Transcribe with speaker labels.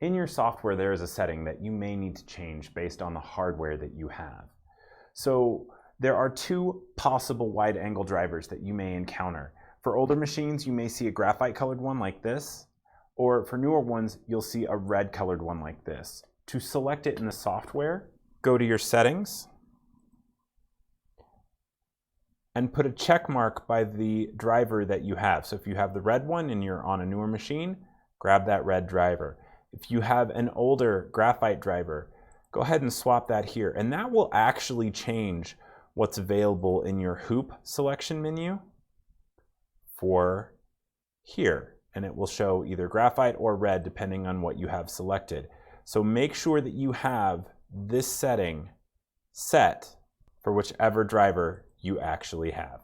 Speaker 1: In your software, there is a setting that you may need to change based on the hardware that you have. So there are two possible wide angle drivers that you may encounter. For older machines, you may see a graphite colored one like this, or for newer ones, you'll see a red colored one like this. To select it in the software, go to your settings and put a check mark by the driver that you have. So if you have the red one and you're on a newer machine, grab that red driver. If you have an older graphite driver, go ahead and swap that here. And that will actually change what's available in your hoop selection menu for here. And it will show either graphite or red depending on what you have selected. So make sure that you have this setting set for whichever driver you actually have.